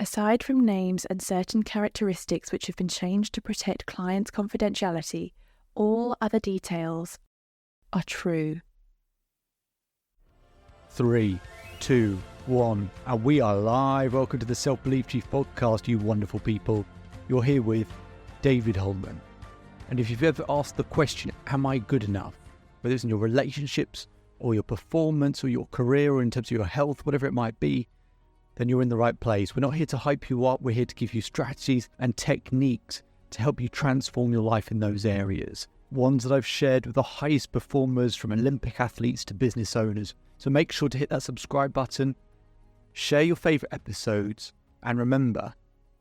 Aside from names and certain characteristics which have been changed to protect clients' confidentiality, all other details are true. 3, 2, 1, and we are live. Welcome to the Self-Belief Chief podcast, you wonderful people. You're here with David Holman. And if you've ever asked the question, am I good enough? Whether it's in your relationships or your performance or your career or in terms of your health, whatever it might be, then you're in the right place. We're not here to hype you up. We're here to give you strategies and techniques to help you transform your life in those areas. Ones that I've shared with the highest performers, from Olympic athletes to business owners. So make sure to hit that subscribe button, share your favorite episodes, and remember,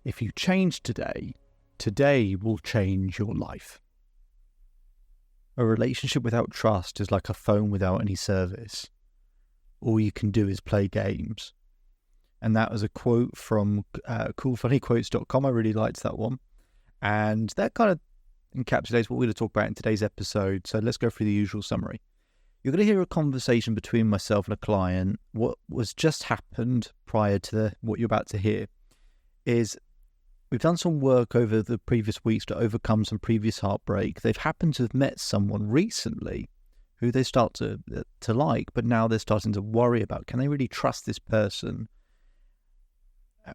if you change today, today will change your life. A relationship without trust is like a phone without any service. All you can do is play games. And that was a quote from coolfunnyquotes.com. I really liked that one. And that kind of encapsulates what we're going to talk about in today's episode. So let's go through the usual summary. You're going to hear a conversation between myself and a client. What was just happened prior to what you're about to hear is we've done some work over the previous weeks to overcome some previous heartbreak. They've happened to have met someone recently who they start to like, but now they're starting to worry about, can they really trust this person?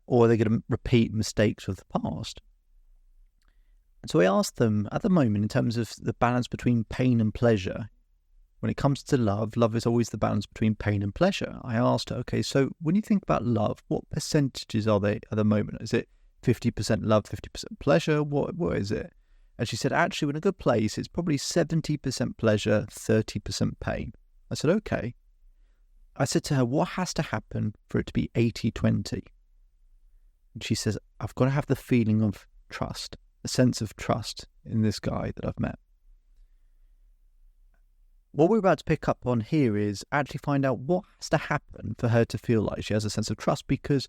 Or are they going to repeat mistakes of the past? And so I asked them, at the moment, in terms of the balance between pain and pleasure, when it comes to love, love is always the balance between pain and pleasure. I asked her, okay, so when you think about love, what percentages are they at the moment? Is it 50% love, 50% pleasure? What is it? And she said, actually, we're in a good place. It's probably 70% pleasure, 30% pain. I said, okay. I said to her, what has to happen for it to be 80-20? And she says, I've got to have the feeling of trust, a sense of trust in this guy that I've met. What we're about to pick up on here is actually find out what has to happen for her to feel like she has a sense of trust, because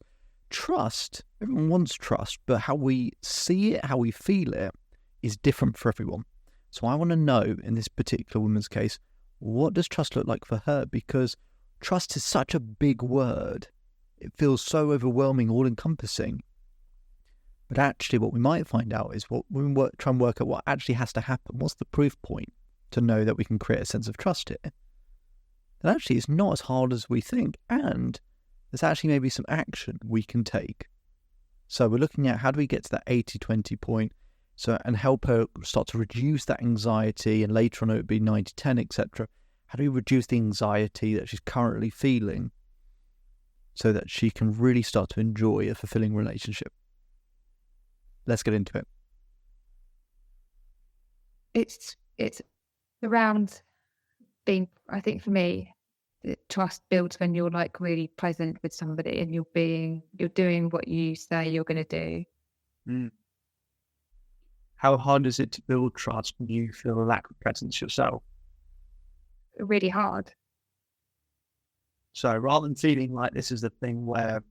trust, everyone wants trust, but how we see it, how we feel it is different for everyone. So I want to know, in this particular woman's case, what does trust look like for her? Because trust is such a big word. It feels so overwhelming, all-encompassing. But actually what we might find out is when we try and work out what actually has to happen. What's the proof point to know that we can create a sense of trust here? And actually it's not as hard as we think, and there's actually maybe some action we can take. So we're looking at how do we get to that 80-20 point, and help her start to reduce that anxiety, and later on it would be 90-10, etc. How do we reduce the anxiety that she's currently feeling so that she can really start to enjoy a fulfilling relationship? Let's get into it. It's around being, I think for me, trust builds when you're like really present with somebody and you're doing what you say you're going to do. How hard is it to build trust when you feel a lack of presence yourself? Really hard. So rather than feeling like this is the thing where,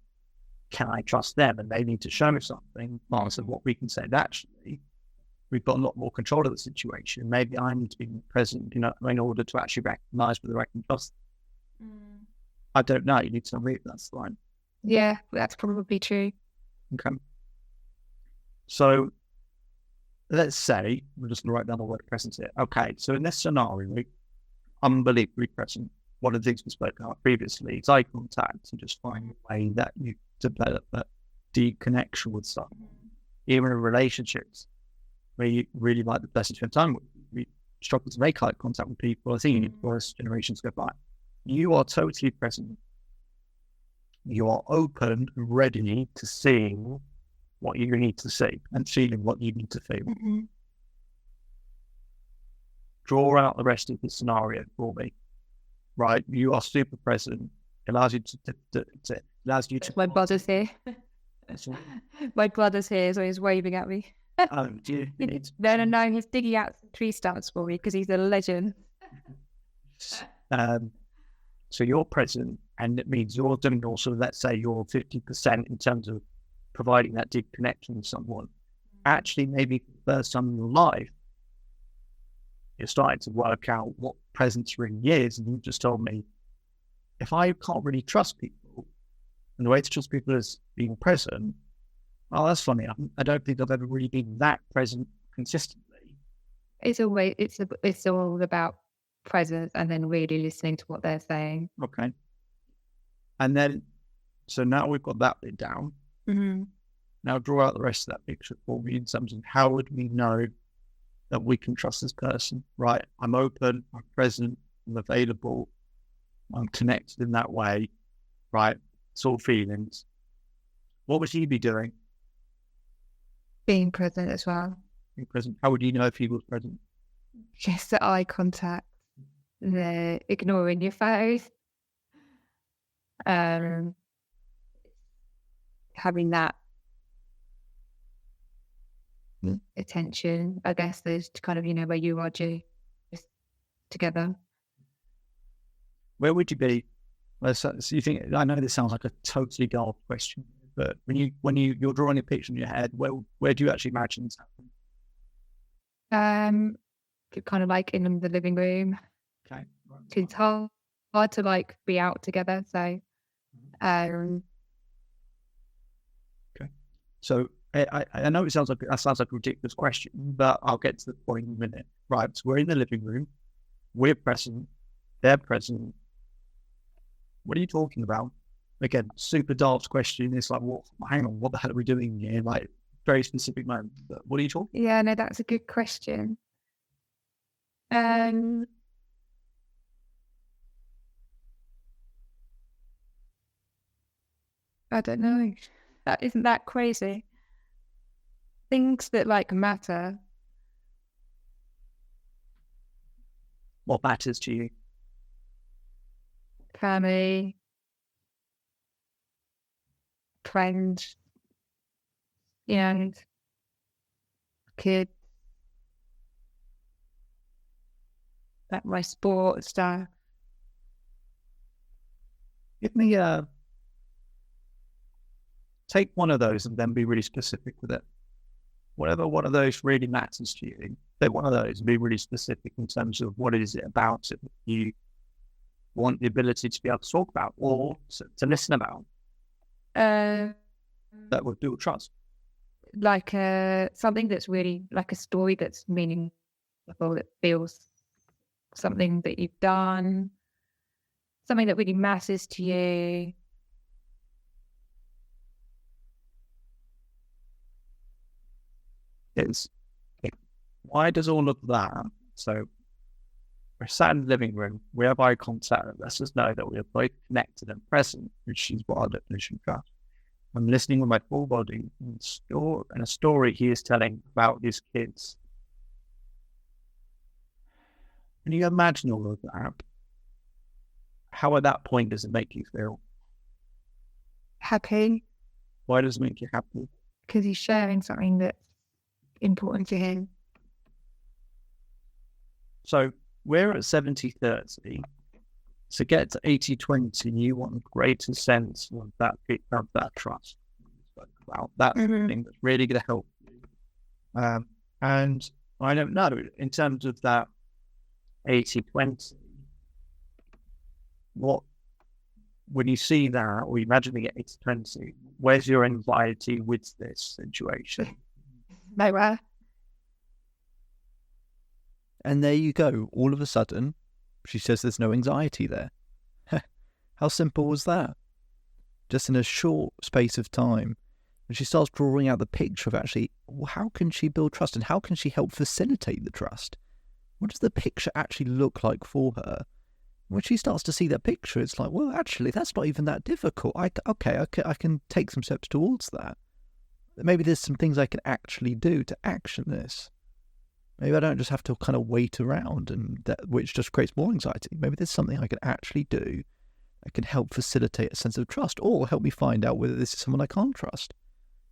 can I trust them and they need to show me something, part of what we can say is actually, we've got a lot more control of the situation. Maybe I need to be present, in order to actually recognize whether I can trust them. I don't know. You need to tell me if that's fine. Yeah, that's probably true. Okay. So let's say, we're just going to write down the word presence here. Okay, so in this scenario, unbelievably present. One of the things we spoke about previously is eye contact, and just find a way that you develop that deep connection with someone. Even in relationships where you really like the person to spend time with, we struggle to make eye contact with people. I think as generations go by, you are totally present. You are open and ready to seeing what you need to see and feeling what you need to feel. Mm-hmm. Draw out the rest of the scenario for me. Right, you are super present. It allows you to My brother's here. My brother's here, so he's waving at me. Oh, do you? No, he's digging out some tree stumps for me because he's a legend. So you're present, and it means you're doing also, let's say you're 50% in terms of providing that deep connection with someone. Actually, maybe for the first time in your life, you're starting to work out what presence really is. And you just told me, if I can't really trust people, and the way to trust people is being present, Oh, that's funny. I don't think I've ever really been that present consistently. It's all about presence and then really listening to what they're saying. Okay. And then, so now we've got that bit down. Mm-hmm. Now draw out the rest of that picture for me in terms of how would we know that we can trust this person, right? I'm open, I'm present, I'm available, I'm connected in that way, right? It's all feelings. What would he be doing? Being present as well. Being present. How would you know if he was present? Just the eye contact, the ignoring your phone, having that attention. I guess there's kind of, where you are just together. Where would you be? So you think? I know this sounds like a totally dull question, but when you're drawing a picture in your head, where do you actually imagine this happening? Kind of like in the living room. Okay. It's hard to like be out together. So, okay. So I know it sounds like a ridiculous question, but I'll get to the point in a minute. Right. So we're in the living room. We're present. They're present. What are you talking about? Again, super daft question. It's like, well, hang on, what the hell are we doing here? Like, very specific moment. But what are you talking? Yeah, no, that's a good question. I don't know. That isn't that crazy. Things that like matter. What matters to you? Family, friends, kids, like my sport stuff. Give me take one of those and then be really specific with it. Whatever one of those really matters to you, take one of those and be really specific in terms of what is it about it that you want the ability to be able to talk about or to listen about. That would build trust. Like something that's really like a story that's meaningful, that feels something that you've done, something that really matters to you. Why does all of that? So we're sat in the living room, we have eye contact, that lets us know that we are both connected and present, which is what our definition of trust. I'm listening with my full body and a story he is telling about his kids. Can you imagine all of that? How at that point does it make you feel? Happy. Why does it make you happy? Because he's sharing something that's important to him. So we're at 70-30. To get to 80-20, you want a greater sense of that trust. About that thing that's really going to help you. And I don't know, in terms of that 80-20, when you see that, or you imagine it 80-20, where's your anxiety with this situation? Nowhere. And there you go. All of a sudden, she says there's no anxiety there. How simple was that? Just in a short space of time. And she starts drawing out the picture of actually, how can she build trust and how can she help facilitate the trust? What does the picture actually look like for her? When she starts to see that picture, it's like, well, actually, that's not even that difficult. I can take some steps towards that. Maybe there's some things I can actually do to action this. Maybe I don't just have to kind of wait around, which just creates more anxiety. Maybe there's something I can actually do that can help facilitate a sense of trust, or help me find out whether this is someone I can't trust.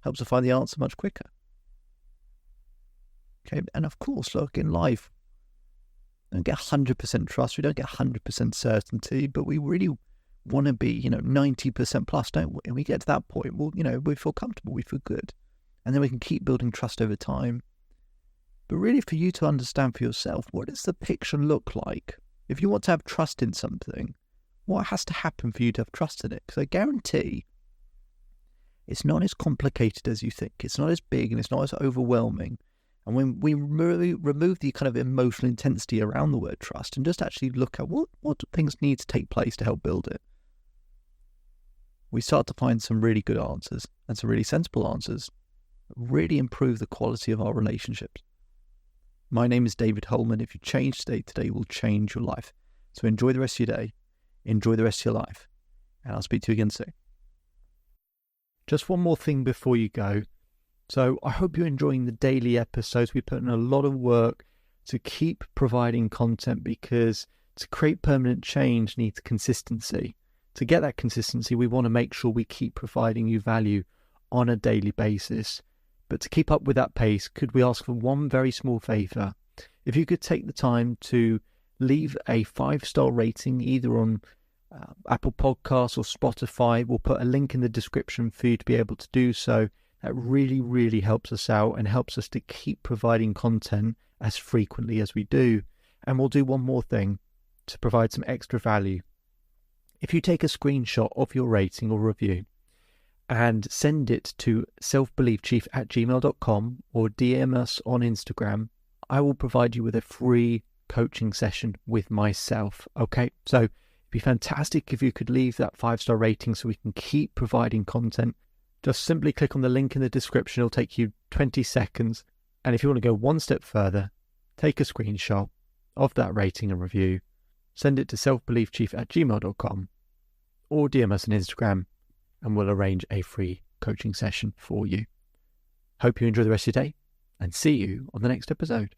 Helps her find the answer much quicker. Okay, and of course, look, in life, we don't get 100% trust, we don't get 100% certainty, but we really want to be, 90% plus, don't we? And we get to that point, well, we feel comfortable, we feel good. And then we can keep building trust over time. But really, for you to understand for yourself, what does the picture look like? If you want to have trust in something, what has to happen for you to have trust in it? Because I guarantee it's not as complicated as you think. It's not as big and it's not as overwhelming. And when we remove the kind of emotional intensity around the word trust and just actually look at what things need to take place to help build it, we start to find some really good answers and some really sensible answers that really improve the quality of our relationships. My name is David Holman. If you change today will change your life. So enjoy the rest of your day, enjoy the rest of your life, and I'll speak to you again soon. Just one more thing before you go. So I hope you're enjoying the daily episodes. We put in a lot of work to keep providing content because to create permanent change needs consistency. To get that consistency, we want to make sure we keep providing you value on a daily basis. But to keep up with that pace, could we ask for one very small favour? If you could take the time to leave a 5-star rating either on Apple Podcasts or Spotify. We'll put a link in the description for you to be able to do so. That really, really helps us out and helps us to keep providing content as frequently as we do. And we'll do one more thing to provide some extra value. If you take a screenshot of your rating or review and send it to selfbeliefchief@gmail.com or DM us on Instagram, I will provide you with a free coaching session with myself. Okay, so it'd be fantastic if you could leave that 5-star rating so we can keep providing content. Just simply click on the link in the description. It'll take you 20 seconds. And if you want to go one step further, take a screenshot of that rating and review, send it to selfbeliefchief@gmail.com or DM us on Instagram and we'll arrange a free coaching session for you. Hope you enjoy the rest of your day and see you on the next episode.